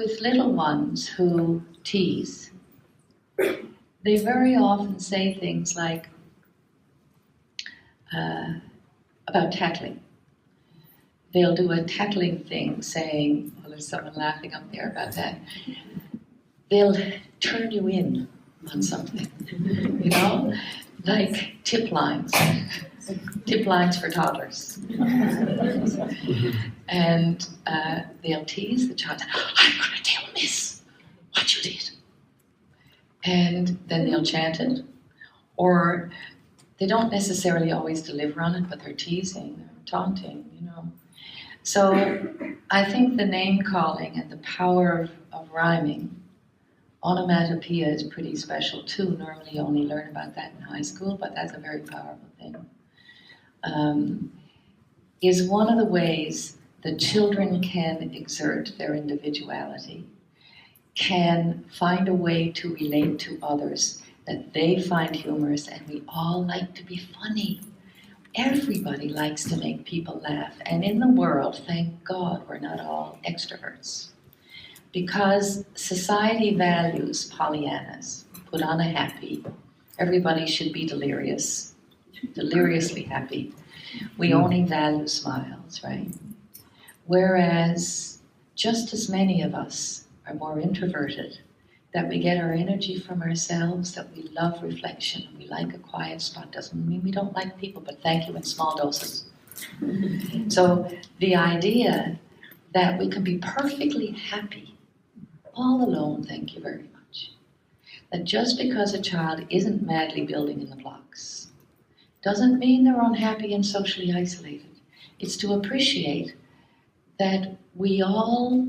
with little ones who tease, they very often say things like, about tackling. They'll do a tackling thing saying, well, there's someone laughing up there about that. They'll turn you in on something, you know, like tip lines for toddlers. And they'll tease the child, I'm going to tell Miss what you did. And then they'll chant it. Or they don't necessarily always deliver on it, but they're teasing, they're taunting, you know. So I think the name calling and the power of rhyming, onomatopoeia is pretty special too. Normally you only learn about that in high school, but that's a very powerful thing. Is one of the ways that children can exert their individuality, can find a way to relate to others that they find humorous, and we all like to be funny. Everybody likes to make people laugh, and in the world, thank God, we're not all extroverts. Because society values Pollyannas, put on a happy, everybody should be delirious, deliriously happy. We only value smiles, right? Whereas just as many of us are more introverted, that we get our energy from ourselves, that we love reflection, we like a quiet spot. Doesn't mean we don't like people, but thank you in small doses. So the idea that we can be perfectly happy, all alone, thank you very much. That just because a child isn't madly building in the blocks, doesn't mean they're unhappy and socially isolated. It's to appreciate that we all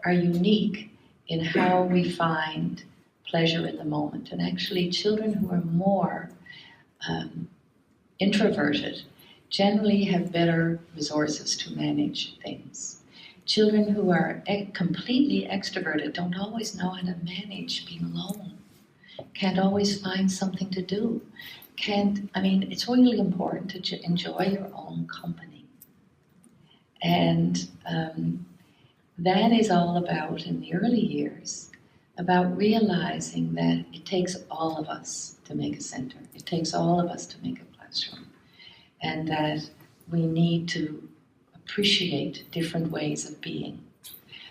are unique in how we find pleasure in the moment. And actually, children who are more introverted generally have better resources to manage things. Children who are completely extroverted don't always know how to manage being alone, can't always find something to do. It's really important to enjoy your own company. And that is all about, in the early years, about realizing that it takes all of us to make a center. It takes all of us to make a classroom. And that we need to appreciate different ways of being.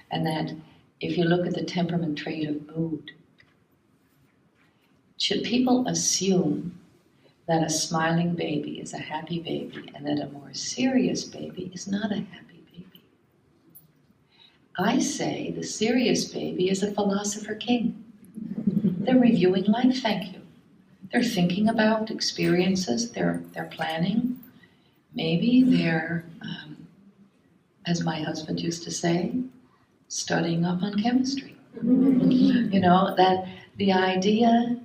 And that if you look at the temperament trait of mood, people assume that a smiling baby is a happy baby and that a more serious baby is not a happy baby. I say the serious baby is a philosopher king. They're reviewing life, thank you. They're thinking about experiences, they're planning. Maybe they're, as my husband used to say, studying up on chemistry. You know, that the idea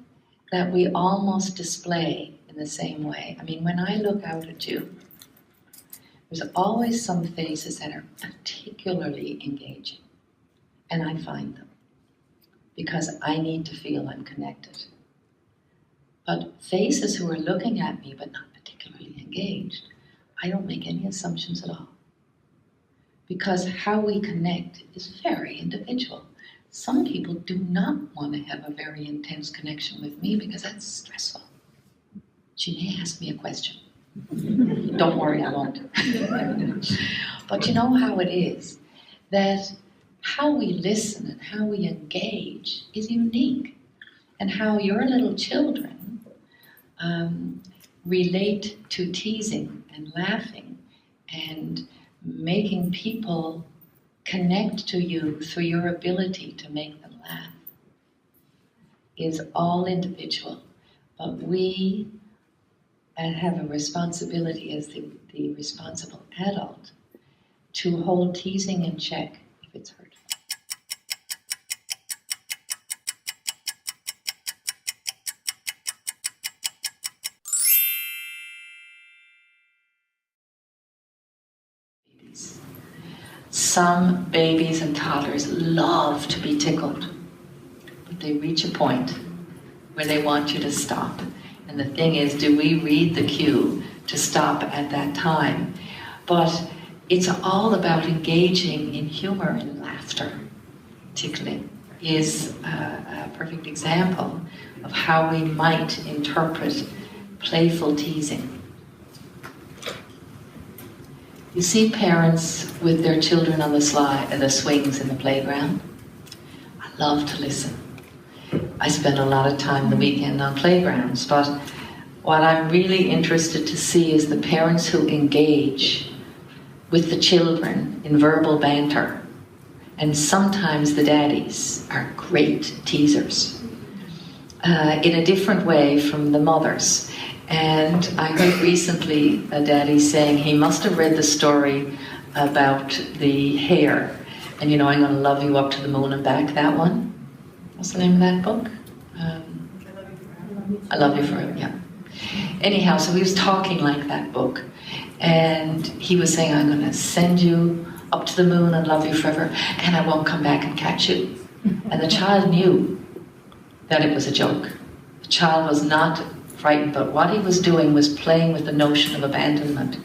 that we almost display in the same way. I mean, when I look out at you, there's always some faces that are particularly engaging. And I find them. Because I need to feel I'm connected. But faces who are looking at me but not particularly engaged, I don't make any assumptions at all. Because how we connect is very individual. Some people do not want to have a very intense connection with me because that's stressful. She may ask me a question. Don't worry, I won't. But you know how it is, that how we listen and how we engage is unique. And how your little children relate to teasing and laughing and making people connect to you through your ability to make them laugh is all individual. But we have a responsibility as the responsible adult to hold teasing in check if it's hurtful. Some babies and toddlers love to be tickled, but they reach a point where they want you to stop. And the thing is, do we read the cue to stop at that time? But it's all about engaging in humor and laughter. Tickling is a perfect example of how we might interpret playful teasing. You see parents with their children on the swings in the playground. I love to listen. I spend a lot of time the weekend on playgrounds, but what I'm really interested to see is the parents who engage with the children in verbal banter. And sometimes the daddies are great teasers in a different way from the mothers. And I heard recently a daddy saying he must have read the story about the hare. And you know, I'm going to love you up to the moon and back, that one. What's the name of that book? I Love You Forever, yeah. Anyhow, so he was talking like that book. And he was saying, I'm going to send you up to the moon and love you forever, and I won't come back and catch you. And the child knew that it was a joke. The child was not frightened, but what he was doing was playing with the notion of abandonment.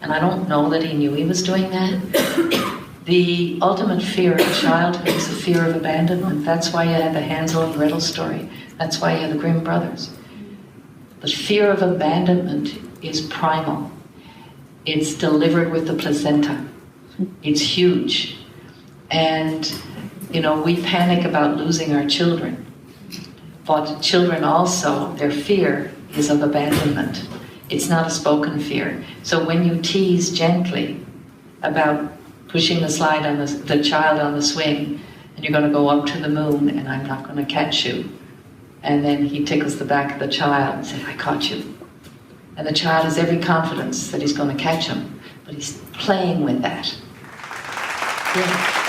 And I don't know that he knew he was doing that. The ultimate fear of childhood is the fear of abandonment. That's why you had the Hansel and Gretel story. That's why you had the Grimm brothers. The fear of abandonment is primal. It's delivered with the placenta. It's huge. And, you know, we panic about losing our children. But children also, their fear is of abandonment. It's not a spoken fear. So when you tease gently about pushing the child on the swing, and you're going to go up to the moon, and I'm not going to catch you, and then he tickles the back of the child and says, I caught you. And the child has every confidence that he's going to catch him, but he's playing with that. Yeah.